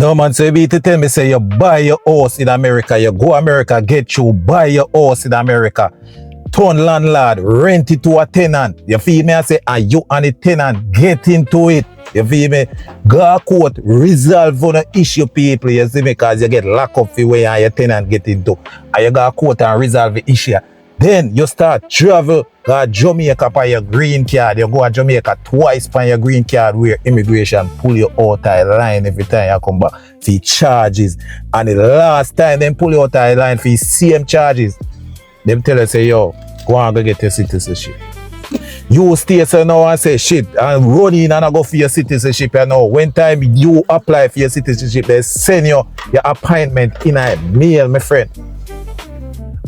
No man, so you be to tell me say you buy your house in America, you go America, get you, buy your house in America, turn landlord, rent it to a tenant. You feel me? I say, and you and the tenant get into it. You feel me? Go court, resolve on the issue, people. You see me? Because you get locked up for where your tenant get into. And you go court and resolve the issue. Then you start travel, go Jamaica for your green card. You go to Jamaica twice for your green card where immigration pull you out of the line every time you come back for charges. And the last time they pull you out of the line for same charges, them tell you say, yo, go and go get your citizenship. You stay so now and say shit and run in and go for your citizenship. You know, when time you apply for your citizenship, they send you your appointment in a mail, my friend.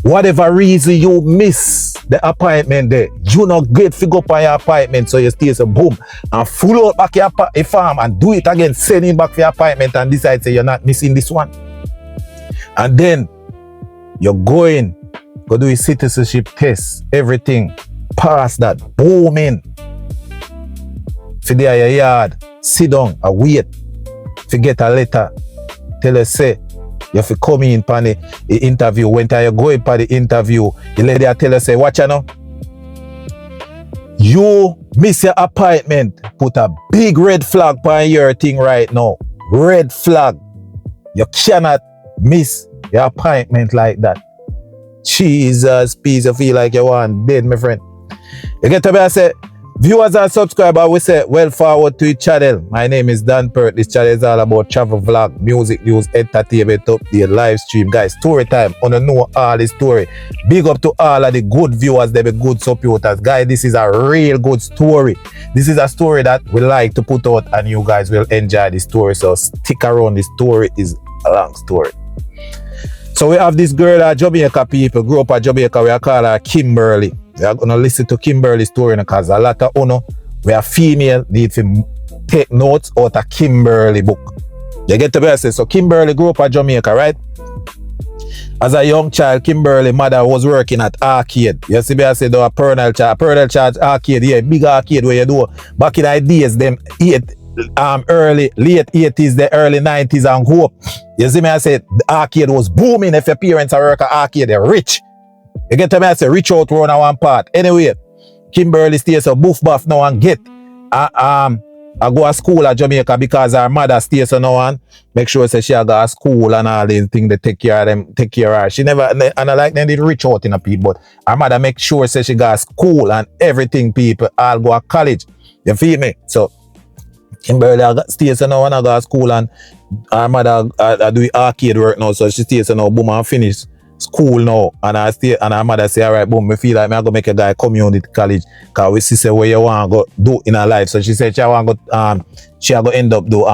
Whatever reason you miss the appointment there, you not get figure up on your appointment, so you stay so boom and full out back your farm and do it again, send it back for your appointment and decide say you're not missing this one. And then you're going, go do a citizenship test, everything, pass that, boom in. For there your yard, sit down and wait, forget a letter, tell us say, you have to come in for the interview. When you go in for the interview, the lady tell you, say, watch you know. You miss your appointment. Put a big red flag on your thing right now. Red flag. You cannot miss your appointment like that. Jesus, please, you feel like you want dead, my friend. You get to me, I say, viewers and subscribers, we say, well forward to each channel. My name is Dan Pert. This channel is all about travel vlog, music, news, entertainment, update, live stream. Guys, story time. Wanna know all the story. Big up to all of the good viewers, they be good supporters. Guys, this is a real good story. This is a story that we like to put out and you guys will enjoy the story. So stick around. The story is a long story. So we have this girl, Jamaica people, grew up at Jamaica, we call her Kimberly. We are going to listen to Kimberly's story because a lot of we are female, need to take notes out of Kimberly book. You get the best. So Kimberly grew up at Jamaica, right? As a young child, Kimberly mother was working at arcade. You see me, I said, a parental charge arcade, yeah, big arcade where you do. Back in the days, them late 80s, the early 90s and go up. You see me, I said, the arcade was booming. If your parents are working at arcade, they're rich. You get to me, I say, reach out round one part. Anyway, Kimberly stays so boof buff now and get. I go to school at Jamaica because her mother stays so now and make sure say she go to school and all these things, they take care of them, take care of her. She never, and I like them, they reach out in a people, but her mother make sure say she go to school and everything, people, all go to college. You feel me? So, Kimberly stays so now and I go to school and her mother do arcade work now, so she stays so now, boom, and finish school now, and I stay, and her mother say, all right, boom, me feel like me I go make a guy community college, cause we see say where you want to go do in her life. So she said she want to go, she go end up do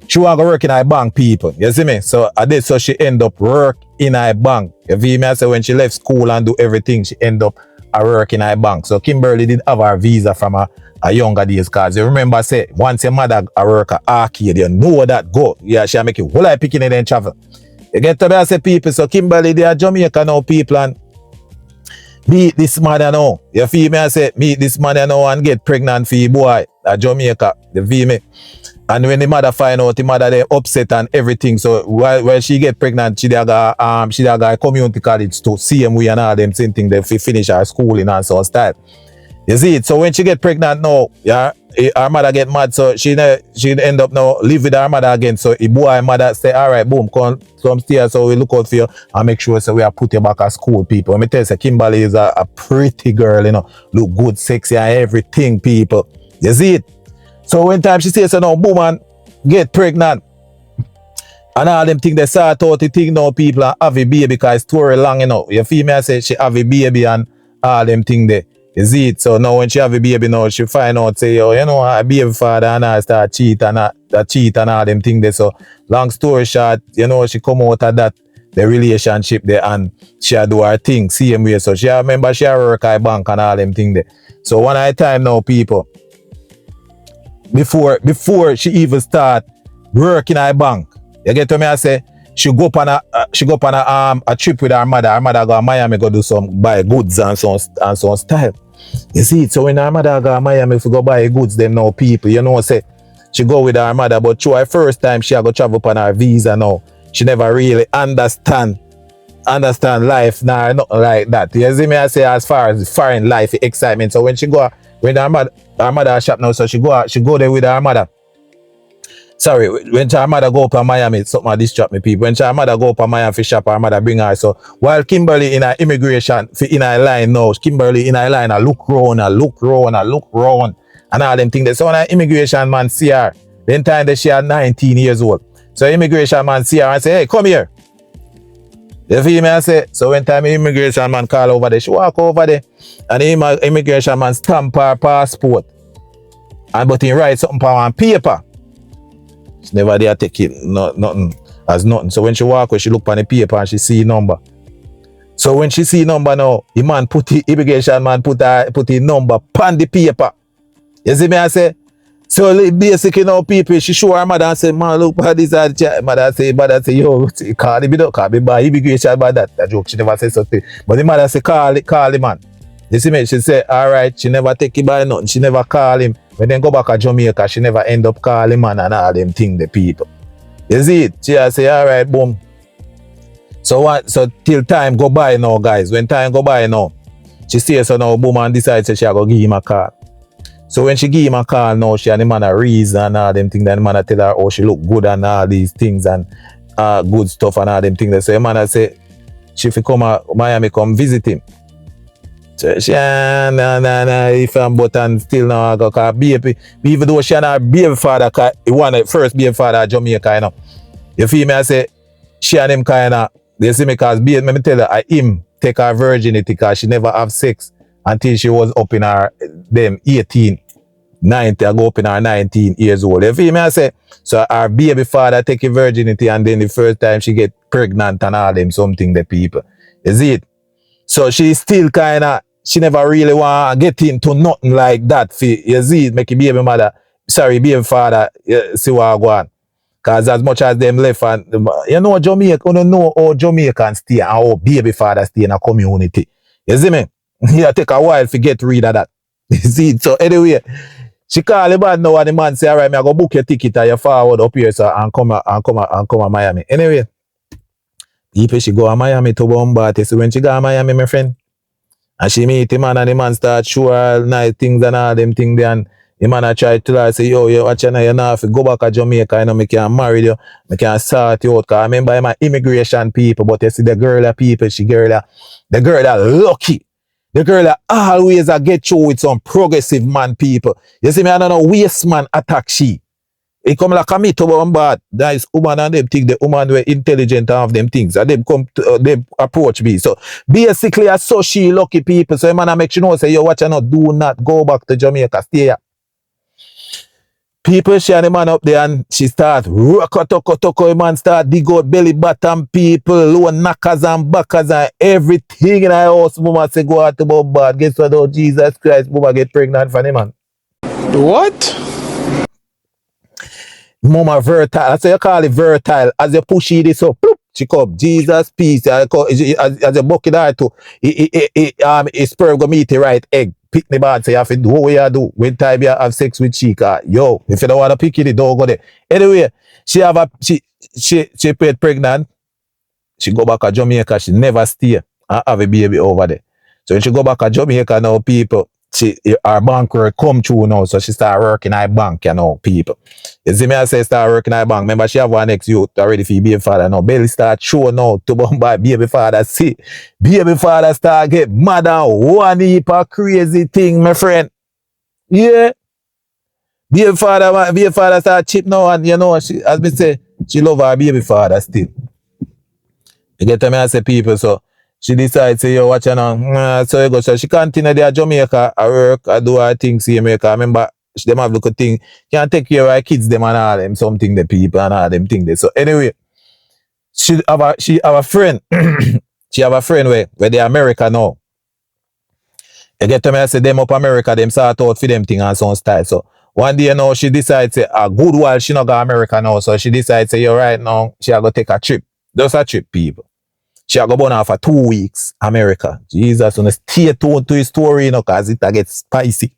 she want to go work in a bank, people. You see me? So I did, so she end up work in a bank. You feel me? I say when she left school and do everything, she end up work in a bank. So Kimberly did have her visa from a younger days, cause you remember say once your mother work at arcade, you know that go. Yeah, she make you whole lot picking it and travel. You get to me, I say people, so Kimberly, they are Jamaica now, people, and meet this mother now. You feel me? I say, meet this mother now and get pregnant for your boy at Jamaica. You feel me? And when the mother find out, the mother they upset and everything. So while she get pregnant, she got a community college to same way and all them same thing. They finish her schooling and so style. You see it? So when she get pregnant now, yeah, her mother get mad, so she end up now live with her mother again. So the boy mother say, all right, boom, come stay, so we look out for you and make sure so we are put you back at school, people. Let me tell you, so Kimberly is a pretty girl, you know, look good, sexy and everything, people. You see it? So when time she says, so now, boom, and get pregnant. And all them things, they start out the thing now, people, and have a baby because story long, you know. You feel me? I say she have a baby and all them things there. You see it? So now when she have a baby now, she find out, say, oh, you know, a baby father and I start cheat and all them things there. So long story short, you know, she come out of that, the relationship there, and she do her thing, same way. So she remember she work at bank and all them things there. So one at a time now, people, before she even start working at bank, you get to me, I say, she go up on a trip with her mother. Her mother go to Miami, go do some buy goods and some style. You see it? So when her mother go to Miami, if you go buy goods, them now people, you know, say She go with her mother, but through her first time, she go travel upon her visa now. She never really understand life now, nothing like that. You see me, I say, as far as foreign life excitement. So when she go, when her mother shop now, so she go there with her mother. Sorry, when her mother go up to Miami, something distract me, people. When her mother go up to Miami for shop, her mother bring her. So while Kimberly in her immigration, in her line now, Kimberly in her line, I look round, and all them things. So when her immigration man see her, then time that she had 19 years old. So immigration man see her and say, hey, come here. You feel me? I say, so when time immigration man call over there, she walk over there, and the immigration man stamp her passport. And but he write something on paper. She never dare take it, nothing as nothing. So when she walk, she look on the paper and she see number. So when she see number now, the man put the immigration man put the number on the paper. You see me? I say, so basically now people, she show her mother and say, man, look at this. Mother say, yo, call me by immigration by that. That joke, she never say something. But the mother say, call the man. You see me? She say, all right, she never take it by nothing. She never call him. When they go back to Jamaica, she never end up calling man and all them thing, the people. You see it? She say, all right, boom. So till time go by now, guys. When time go by now, she says so now, boom, and decides she go give him a call. So when she give him a call now, she and the man a reason and all them things. Then the man tell her, oh, she look good and all these things and good stuff and all them things. So the man say, she fi come to Miami, come visit him. So she, nah, if I'm but and still now, because baby, even though she and her baby father, he want the first baby father of Jamaica, you know. You feel me? I say, she and him kind of, you see me, because baby, let me tell her, him take her virginity because she never have sex until she was up in her, them 18, 90, I go up in her 19 years old. You feel me? I say, so her baby father take her virginity and then the first time she get pregnant and all them something, the people. You see it? So she still kind of, she never really want to get into nothing like that. You see it, make a baby father, see what I go on. Because as much as them left, and you know Jamaica, you know how Jamaicans stay and how baby father stay in a community. You see me? It take a while to get rid of that. You see it? So anyway, she call the man now and the man say, all right, I go book your ticket and you forward up here so and come to Miami. Anyway, people she go to Miami to Bombay. So when she go to Miami, my friend, and she meet the man and the man start show her nice things and all them things there, and the man I try to tell her, say, yo, watch now, you know, if you go back to Jamaica, you know, I can marry you, I can sort you out. Because I remember I'm an immigration people, but you see the girl that people, the girl that lucky. The girl that always get through with some progressive man people. You see me, I don't know, waste man attack she. It come like a me to bombard. That is woman and them think the woman were intelligent and have them things. And them come to, them approach me. So basically I saw she lucky people. So man I make sure say, yo, watch not do not go back to Jamaica. Stay here. People she and the man up there and she start toko man start dig out belly bottom people, low knockers and backers and everything in the house. Mama say go out to bombard. Guess what? Oh Jesus Christ, mama get pregnant for the man. What? Mama versatile. That's what you call it versatile. As you push it so bloop, she come. Jesus peace. As you buck it out to sperm go meet the right egg. Pick the bad, so you have to do what you do. When time you have sex with Chica. Yo, if you don't want to pick it, don't go there. Anyway, she get pregnant. She go back to Jamaica. She never stay and have a baby over there. So when she go back to Jamaica now, people, her bank work come through now, so she start working at bank, you know, people. You see me, I say start working at bank. Remember, she have one ex-youth already for baby father now. Belly start showing now to buy baby father. See, baby father start get mad and one heap of crazy thing, my friend. Yeah. Baby father start chip now, and you know, she, as me say, she love her baby father still. You get me, I say people, so she decides, say, yo, watch her now. So you go, so she continue there at Jamaica, I work, I do her things in Jamaica. I remember, them have look at thing, can't take care of her kids, them and all them, something, the people and all them things. So anyway, she have a friend, she have a friend where they America now. You get me, I say, them up America, them sort out for them thing and some style. So one day now, she decides, say, a good while she not go America now, so she decides, say, yo, right now, she have to take a trip. Just a trip, people. She a go born out for 2 weeks, America. Jesus, when stay tuned to his story, you know, because it gets spicy.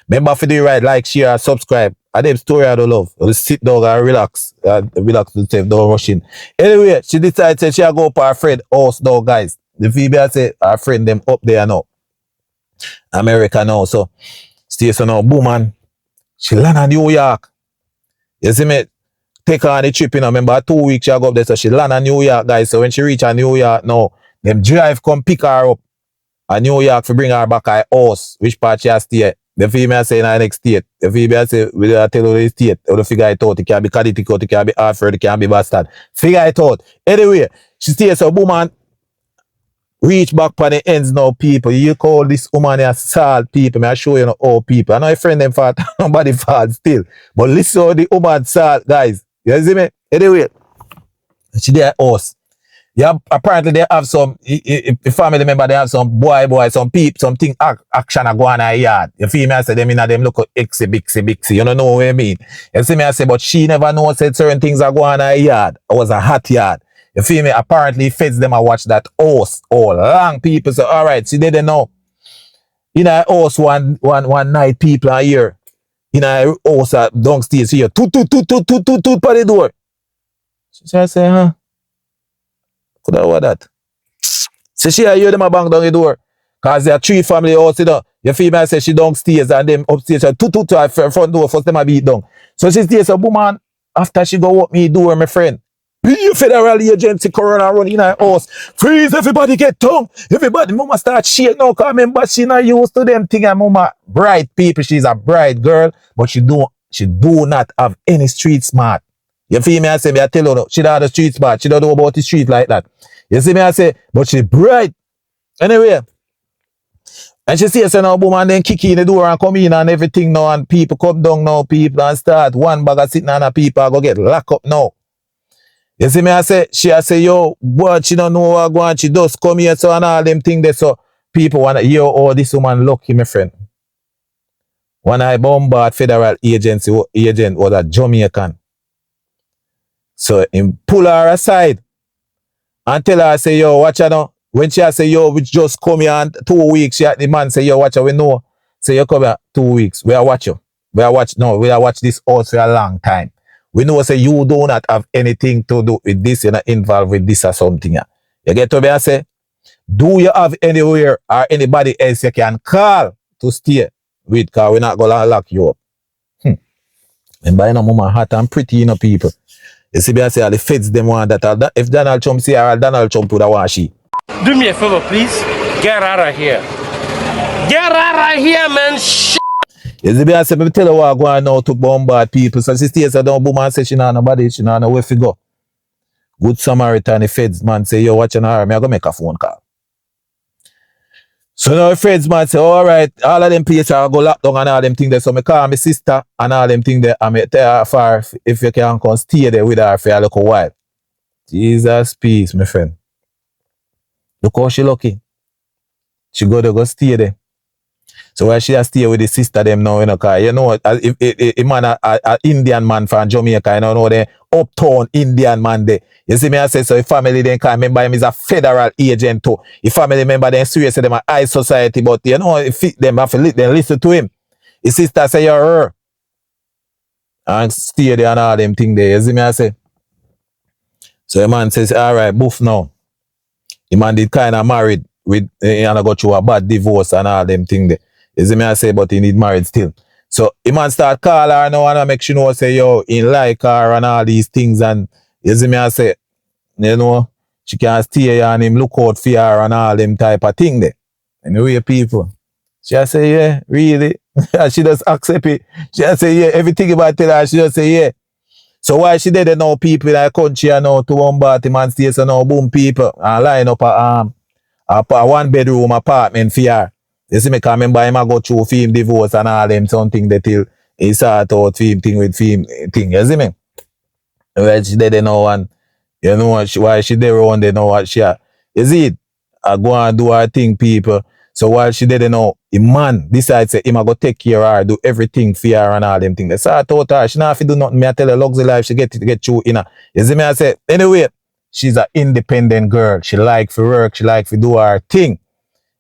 Remember for the right, like, share, and subscribe. And them story I don't love. Just sit down and relax. Relax yourself, don't rush in. Anyway, she decided to she go up her friend house now, guys. The female said her friend them up there now. America now. So station now, boom, man. She land in New York. You see me? Take her on the trip, you know. Remember 2 weeks she go up there. So she land in New York, guys. So when she reach New York now, them drive come pick her up at New York to bring her back her house. Which part she has stay? The female say in the next state. The female say, we tell you the state. You will figure it out. It can be Connecticut, it can be Hartford, it can be Boston. Figure it out. Anyway, she stays so woman reach back on the ends now, people. You call this woman a salt people. I show you all people. I know your friend them fat, nobody fat still. But listen how the woman salt, guys. You see me? Anyway, she there house. Yeah, apparently they have some family member, they have some boy, some peep, something action a go on a yard. You feel me? I say them in a them look bixy. You don't know what I mean. You see me? I say, but she never know said certain things are going on a yard. It was a hot yard. You feel me? Apparently feds them a watch that house all long people say, all right, she didn't know. In a house one night people are here. In a house downstairs here. Toot by the door. So I say, huh? Could I what that? So she hear them a bang down the door. Cause there are 3 family house, you know. Your female say she downstairs and them upstairs. To her front door, first them a beat down. So she stays a woman, after she go up me door, my friend. You federal agency corona run in her house. Freeze, everybody get down. Everybody, mama start shaking now. Cause remember she not used to them thing and mama bright people. She's a bright girl, but she do not have any street smart. You feel me? I say, I tell you, she don't have the street smart. She don't know about the street like that. You see me? I say, but she bright. Anyway. And she says, now, boom, and then kick in the door and come in and everything now, and people come down now, people, and start one bag of sitting on the people go get locked up now. You see me? I say, yo, what she don't know what go on, she does come here, so and all them things there, so people want to hear, oh, this woman lucky, my friend. When I bombard federal agent was a Jamaican. So him pull her aside and tell her, say, yo, watch her now. When she say, yo, we just come here and 2 weeks, the man say, yo, watch her, we know. Say, you come here 2 weeks. We are watch you. We are watch this house for a long time. We know, say, you do not have anything to do with this, you're not involved with this or something. You get to me, I say, do you have anywhere or anybody else you can call to stay with, because we're not going to lock you up. And by now, mama hot and pretty, you know, people. You see me, I say, the feds them want that. If Donald Trump say, Donald Trump would have want she. Do me a favor, please. Get out of here. Get out of here, man. You see me, I say, me tell her what I go on now to bombard people. So she stays down, boom, and say, she not nobody, she not know where to go. Good Samaritan, the feds man say, yo, watch an her, me I go make a phone call. So now the feds man say, all right, all of them places I go lock down and all them things there. So me call my sister and all them things there, and me tell her for if you can come stay there with her for a little while. Jesus peace, my friend. Look how she lucky. She go stay there. So while she has stay with the sister them now, you know, cause you know, if man a Indian man from Jamaica, you know the uptown Indian man there. You see me, I say, so if family then can remember him is a federal agent too. If family member then serious, them a high society, but you know, if them have to listen to him. His sister say, you're her. And stay there and all them thing there. You see me, I say. So the man says, all right, boof now. The man did kind of married with, and go through a bad divorce and all them thing there. You see me, I say, but he need married still. So the man start call her now and make sure say, yo, he like her and all these things. And you see me, I say, you know, she can stay here and him look out for her and all them type of thing there. Anyway, people. She say, yeah, really? She just accept it. She say, yeah, everything about tell her, she just say, yeah. So why she did now people in the country and now to bombard him and stay so now boom people and line up a 1 bedroom apartment for her. You see me, can remember him I go through film divorce and all them something that till he sort out film thing with film thing. You see me? Well, she did now and you know why she did around there now what she are. You see it? I go and do her thing, people. So while she did now, the man decides say him I go take care of her, do everything for her and all them things. So I told her she not have to do nothing. Me I tell her luxury life, she get through in her. You see me, I say, anyway, she's an independent girl. She like to work, she like to do her thing.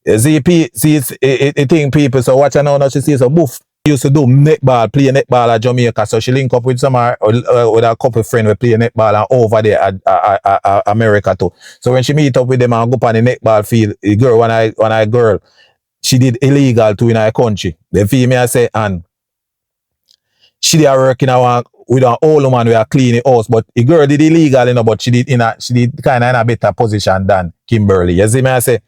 You see, it thing people, so watch her now she sees a boof. Used to do netball, play netball at Jamaica, so she link up with with a couple friend we play netball and over there at America too. So when she meet up with them and go on the netball field, the girl, when I girl, she did illegal too in our country. The female say, and she did working with an old woman we are cleaning house, but the girl did illegal, but she did kind of in a better position than Kimberly. You see me I say?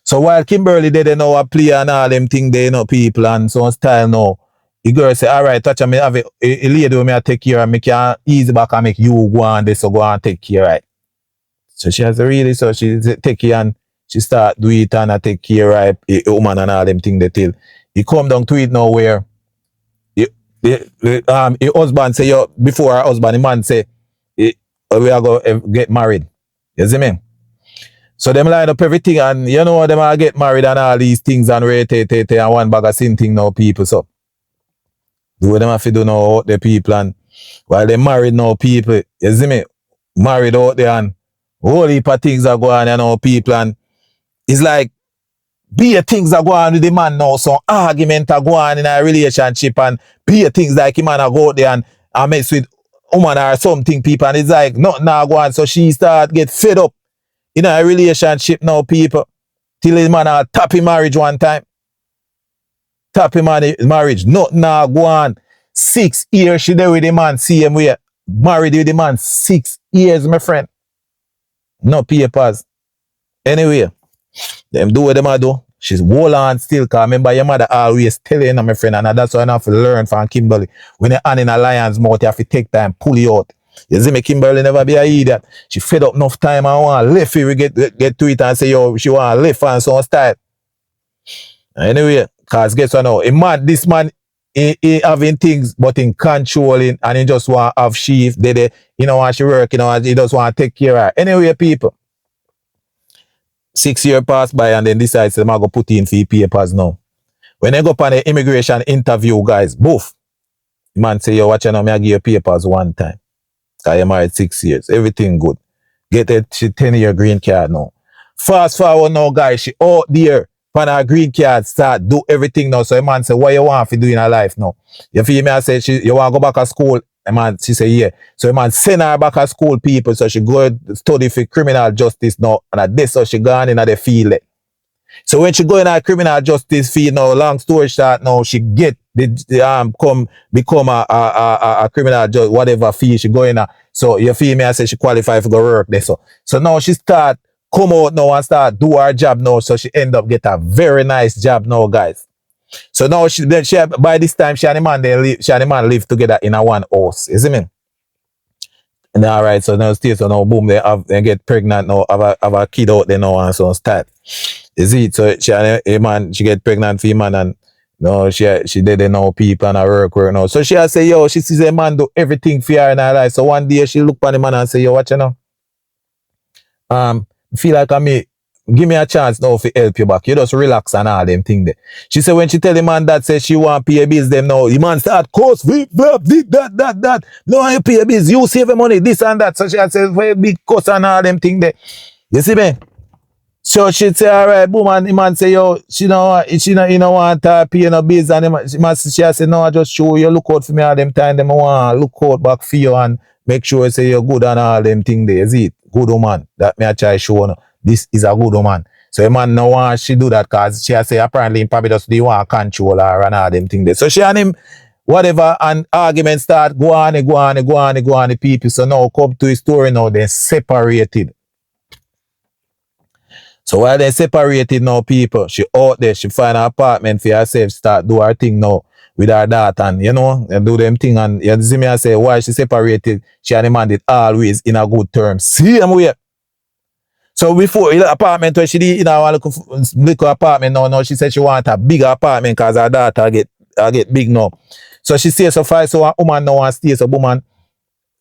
So while Kimberly did know a play and all them thing they people and so on style now, the girl say, all right, touch me have a lady with me I take care and make you easy back and make you go on this so go and take care, right? So she has really so she take care and she start do it and I take care, right? A woman and all them thing they tell. He come down to it now where the husband say before her husband, the man say we are going to get married. You see me? So them line up everything and you know them are get married and all these things and and one bag of sin thing now people so. Do what them have to do now out the people and while they married now people, you see me? Married out there and whole heap of things are going on now people and it's like be things are going on with the man now, so argument are going on in a relationship and be things like him man go out there and mess with woman or something people and it's like nothing now go on so she start get fed up in a relationship now, people. Till his man tap him marriage one time. Tap him marriage. Nothing now go on. 6 years she there with the man. See him where. Married with the man. 6 years, my friend. No papers. Anyway, them do what them do. She's hold on still. Cause remember your mother always telling you, my friend. And that's why I have to learn from Kimberly. When you're on in a lion's mouth, you have to take time, pull you out. You see me, Kimberly never be a idiot. She fed up enough time and want left we get to it and say, yo, she want left and so on style. Anyway, cause guess what now? This man, he having things but in controlling and he just want to have she, you know, when she work, you know, he just want to take care of her. Anyway, people, 6 years pass by and then decides them are going to put in for papers now. When they go up on the immigration interview, guys, both, the man say, yo, watch you now, me I give you papers one time. I am married 6 years. Everything good. Get a 10-year green card now. Fast forward now, guys. She out there on her green card start do everything now. So a man say, what you want to do in her life now? You feel me? I say, you want to go back to school? A man, she say, yeah. So a man send her back to school, people. So she go study for criminal justice now. And at this, so she gone in the field. So when she go in a criminal justice field now, long story short now, she get become a criminal judge, whatever field she go in. So you feel me? I say she qualify for go work there. So now she start come out now and start do her job now. So she end up get a very nice job now, guys. So now she by this time she and the man live together in a one house. You see me? And all right, so now now boom, they get pregnant now, have a kid out there now and so on start. You see, so she get pregnant for him and no, she did know people and her work now. So she say, yo, she sees a man do everything for her in her life. So one day she look at the man and say, yo, watch you now. Feel like give me a chance now to help you back. You just relax and all them thing there. She said when she tell the man that says she want pay bills them now, the man start course, that. No, I pay bills, you save money, this and that. So she said, very big cost and all them thing there. You see me? So she say, all right, boom, and the man say, yo, she don't want to pay no bills. And she say, no, I just show you, look out for me all them time. Them want to look out back for you and make sure you say you're good and all them thing there. You see it? Good woman. That me I try show you. This is a good woman. So the man no want she do that because she say apparently probably just they want to control her and all them thing there. So she and him, whatever, and argument start, go on, the people. So now come to his story now, they separated. So while they separated now, people, she out there, she find an apartment for herself, start do her thing now with her daughter, and you know, and do them thing. And you see me, I say, why she separated, she and the man did always in a good terms. See them way. So before the apartment where she did, you know, little apartment now, she said she want a bigger apartment because her daughter get big now. So she says so far, so a woman now and stays a woman.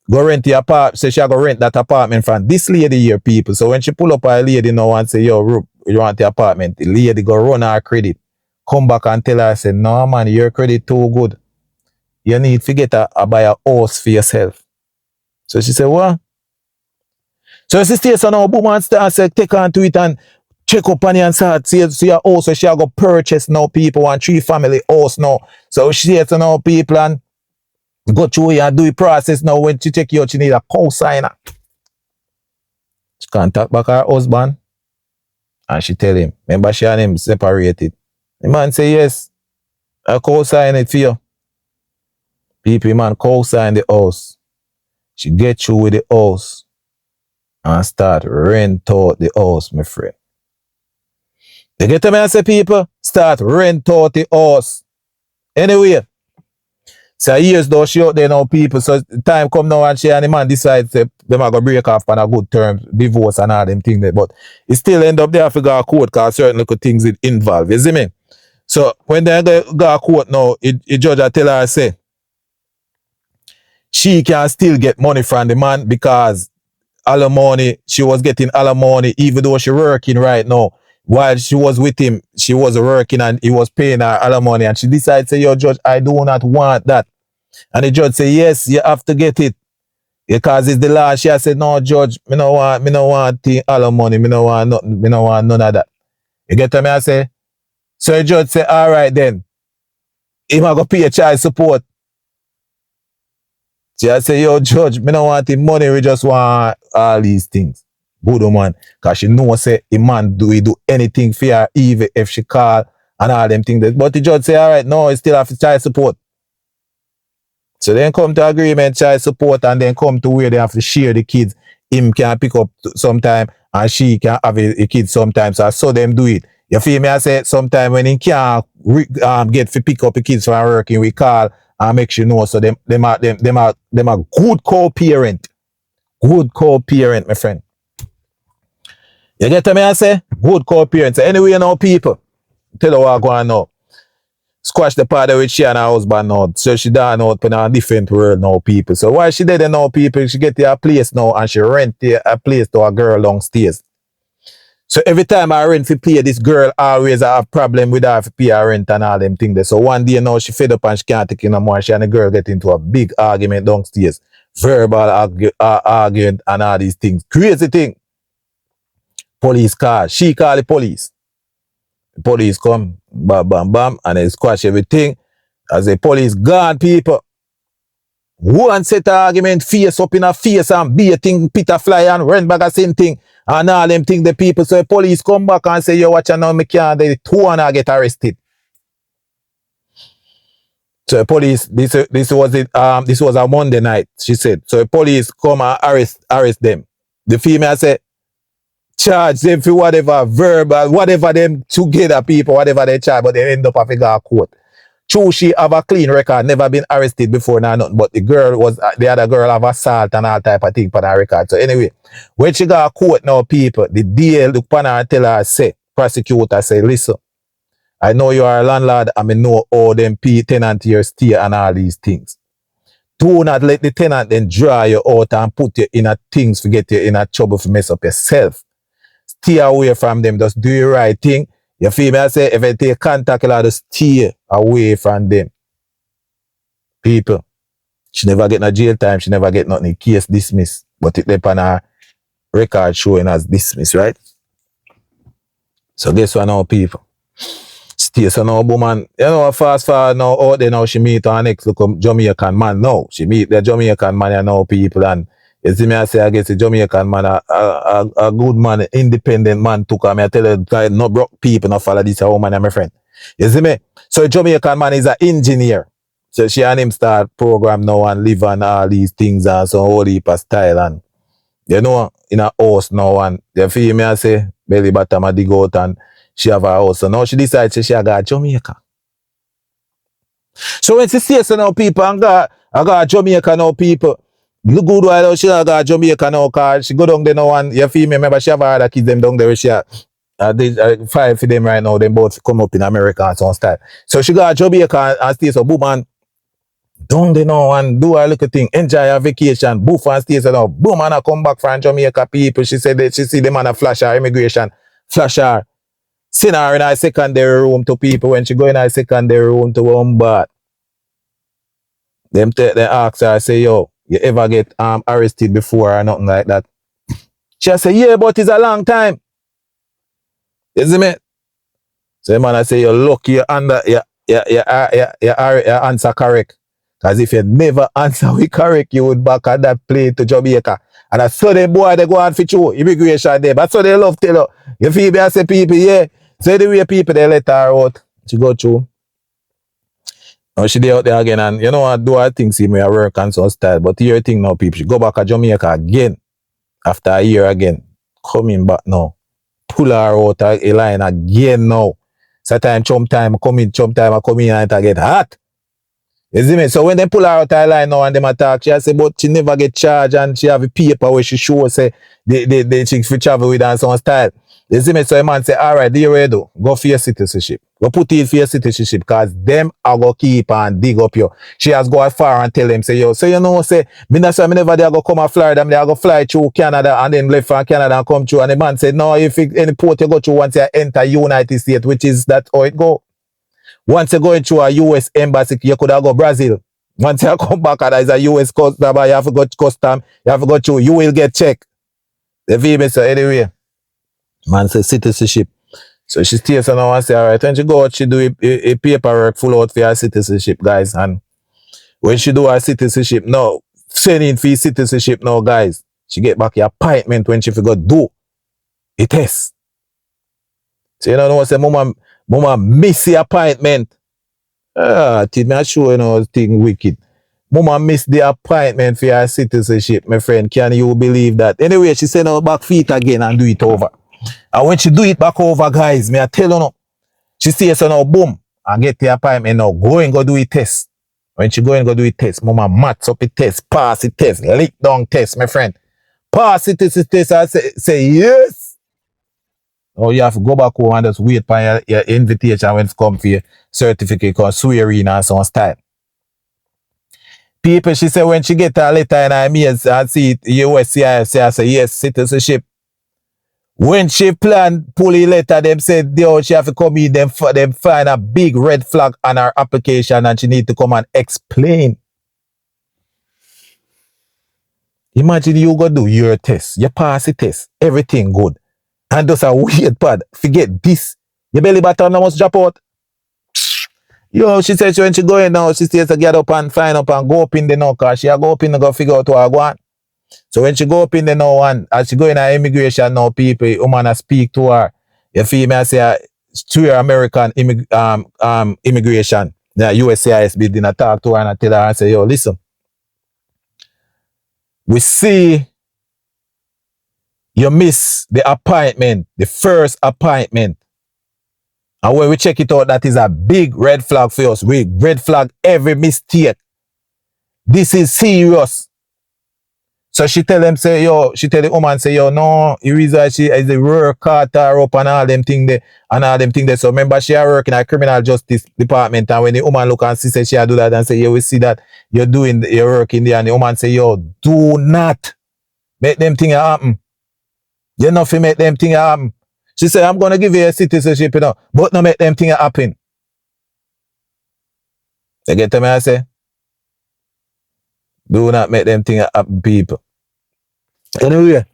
Go rent the apartment, so she go rent that apartment from this lady here, people. So when she pull up her lady now and say, yo, Rup, you want the apartment, the lady go run her credit. Come back and tell her, say, no man, your credit too good. You need to get buy a house for yourself. So she said, what? So she stays so now, boom, and say, take on to it and check up on you and start see your house. So she go purchase now people and 3 family house now. So she says to now people and go through here and do the process now. When she take you out, she need a co-signer. She contact back her husband and she tell him, remember she and him separated. The man say yes, I co-sign it for you. People, man co-sign the house. She get through with the house and start rent out the house, my friend. You get to me, I say people, start rent out the house. Anyway, so years though she out there now, people, so time come now and she and the man decides them are going to break off on a good term, divorce and all them things. But it still end up there for go court because certain little things it involve, you see me? So when they go court now, the judge will tell her, say, she can still get money from the man because alimony, she was getting alimony even though she working right now. While she was with him, she was working and he was paying her alimony. And she decided, say, yo, judge, I do not want that. And the judge said, yes, you have to get it. Because it's the law. She said, no, judge, me no want the alimony. Me no want nothing. Me no want none of that. You get me? I say? So the judge said, all right then. He might go pay a child support. She say, yo, judge, me no want the money. We just want all these things. Good man. Because she know say a man do anything for her even if she call and all them things. But the judge say, all right, no, he still have child support. So then come to agreement, child support, and then come to where they have to share the kids. Him can pick up sometime and she can have a kid sometimes. So I saw them do it. You feel me? I say sometime when he can't get to pick up the kids from working, we call and make sure know. So them are good co-parent. Good co-parent, my friend. You get me? I say? Good co-parent. So anyway, you know, people, tell her what going on now. Squash the party with she and her husband now. So she done out in a different world now, people. So while she did now, people, she get to a place now and she rent a place to a girl downstairs. So every time I rent for pay, this girl always have problem with her for pay her rent and all them things. So one day now she fed up and she can't take it no more. She and the girl get into a big argument downstairs. Verbal argument and all these things. Crazy thing. Police call. She call the police. The police come, bam, bam, bam, and they squash everything. As the police gone, people. One set of argument, face up in a face and be a thing, Peter fly and run back a same thing. And all them thing the people. So the police come back and say, yo, watch out now, me can't, the two and get arrested. So the police, this was a Monday night, she said. So the police come and arrest them. The female said, charge them for whatever, verbal, whatever them together people, whatever they charge, but they end up having a court. True, she have a clean record, never been arrested before, now nothing, but the other girl have assault and all type of thing for her record. So anyway, when she got a court now, people, the DA look upon her and tell her, say, prosecutor say, listen, I know you are a landlord, and I know all them tenant here stay and all these things. Do not let the tenant then draw you out and put you in a things to get you in a trouble to mess up yourself. Stay away from them. Just do the right thing. You feel me? I say, if I take contact, I'll just stay away from them. People. She never get no jail time. She never get nothing. Case dismissed. But it depends on her record showing as dismissed, right? So guess what now, people? Stay so now, woman. You know, fast forward now, out there now, she meet her next look Jamaican man now. She meet the Jamaican man, you know, people, and you see me, I say, I guess the Jamaican man, a good man, independent man took her. I tell her, no broke people, no follow this woman, my friend. You see me? So the Jamaican man is an engineer. So she and him start program now and live on all these things and so whole heap of style and, you know, in a house now and, you feel me, I say, belly bottom a dig out and she have a house. So now she decides she got Jamaica. So when she says so now people, I got Jamaica now people, look good while she got Jamaica now because she go down there now and you feel me, remember she have other kids them down there she they 5 for them right now, them both come up in America and so on style. So she got Jamaica and stay so boom and down there now and do her little thing, enjoy her vacation, boof and stay so now, boom and I come back from Jamaica people, she said that she see them and a flash her immigration, flash her, send her in her secondary room to people when she go in her secondary room to bath. They ask her, say, yo, you ever get arrested before or nothing like that? She say, yeah, but it's a long time. You see me? So the man I say you lucky you under you answer correct. Because if you never answer we correct, you would back on that plane to Jamaica. And I saw them boy they go on for you, immigration there. But so they love tell you. You feel me? I say people, yeah. So the way people they let her out. She go through. Now she dey out there again and you know I do her things see me I work and so style. But here thing now people, she go back to Jamaica again. After a year again. Coming back now. Pull her out a line again now. Sometimes chum time I come in and it get hot. You see me? So when they pull her out of line now and them attack, she say, but she never get charged and she have a paper where she show say the chicks for travel with and some style. You see me? So the man say, all right, there you do. Go for your citizenship. Go put it for your citizenship because them are going to keep and dig up you. She has go as far and tell them, say, yo, so you know, say, me never there go come to Florida, me there go fly through Canada and then left from Canada and come through. And the man said, no, if any port you go through once you enter United States, which is that how it go. Once you go through a US embassy, you could have go Brazil. Once you come back and there's a US custom, you have to go custom, you have to go through, you will get checked. The VB, so anyway. Man say citizenship. So she stays now and say, all right, when she go out, she do a paperwork full out for her citizenship, guys. And when she do her citizenship, now, sending for citizenship now, guys, she get back her appointment when she forgot do a test. So you know, say, Mama miss the appointment. Me I show you know thing wicked. Mama miss the appointment for her citizenship, my friend. Can you believe that? Anyway, she send her back feet again and do it over. And when she do it back over, guys, me I tell you now, she says so now, boom, and get the appointment now. Go and go do a test. When she go and go do a test, Mama mats up a test, pass the test, lick down test, my friend. Pass it test, I say yes. Or you have to go back home and just wait for your invitation when it come for your certificate called swearing and some style. People, she said when she get a letter in her mail and see it, USCIS, I say yes, citizenship. When she plan pull the letter, them said she have to come in, them find a big red flag on her application and she need to come and explain. Imagine you go do your test, you pass the test, everything good. And just a weird pad. Forget this. Your belly button must drop out. Yo, she said when she go in now, she stays to get up and find up and go up in the now, cause she go up in the go figure out what I want. So when she go up in the now and as she go in her immigration now, people, woman speak to her. You feel me? I say to your American immigration. The USCIS building I talk to her and I tell her and say, yo, listen. We see you miss the appointment, the first appointment. And when we check it out, that is a big red flag for us. We red flag every mistake. This is serious. So she tell them, say, yo, she tell the woman, say, yo, no, the reason she is the work caught her up and all them thing there. So remember, she work in a criminal justice department. And when the woman look and see, say, she do that and say, yo, we see that you're doing your work in there. And the woman say, yo, do not make them thing happen. You know, if you make them things happen. She said, I'm going to give you a citizenship, you know, but not make them things happen. You get to me, I say? Do not make them things happen, people. Anyway,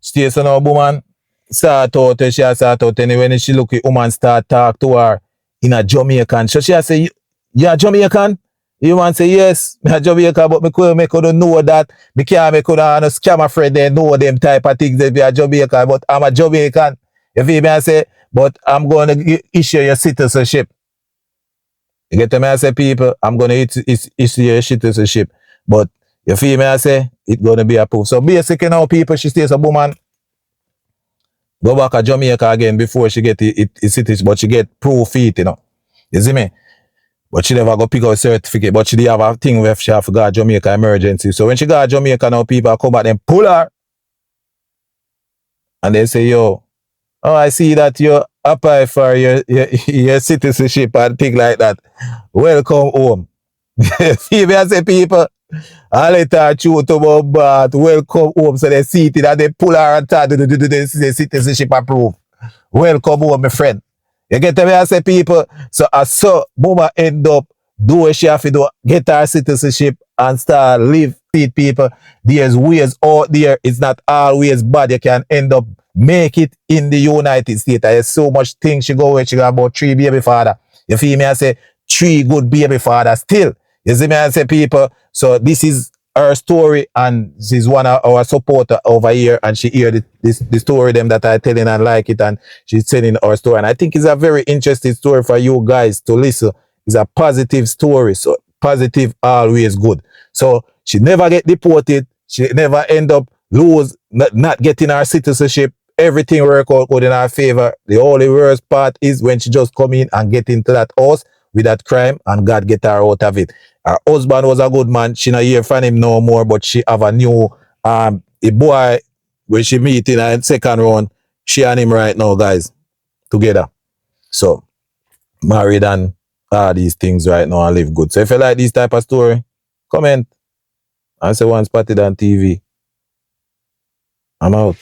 stay so now, woman, start out, she start out, anyway, when she look at woman start talk to her in a Jamaican. So she say, you are Jamaican? You want to say, yes, I'm a Jamaican, but I couldn't know that. I can't make a scammer friend they know them type of things that be a Jamaican, but I'm a Jamaican. You feel me? I say, but I'm going to issue your citizenship. You get me? I say, people, I'm going to issue your citizenship. But you feel me? I say, it's going to be approved. So basically now, people, she stays a woman. Go back to Jamaica again before she get the citizenship, but she get proof it, you know. You see me? But she never go pick up a certificate. But she did have a thing where she have to go to Jamaica emergency. So when she go to Jamaica now, people come back and pull her. And they say, yo, oh, I see that you apply for your citizenship and things like that. Welcome home. See me, I say, people, I let her chew to but welcome home. So they see it and they pull her and tell the citizenship approved. Welcome home, my friend. You get me? I say, people. So I saw Mama end up do what she have to do, get her citizenship and start live with people. There's ways out there. It's not always bad. You can end up make it in the United States. There's so much things she go with. She got about 3 baby father. You feel me? I say 3 good baby father still. You see me? I say people. So this is her story, and she's one of our supporter over here, and she hear the story them that I telling and like it, and she's telling our story. And I think it's a very interesting story for you guys to listen. It's a positive story. So positive always good. So she never get deported. She never end up not getting her citizenship. Everything work out good in her favor. The only worst part is when she just come in and get into that house with that crime, and God get her out of it. Her husband was a good man. She not hear from him no more, but she have a new a boy when she meet in a second round. She and him right now, guys, together. So married and all these things right now and live good. So if you like this type of story, comment and say one Spotitdon TV. I'm out.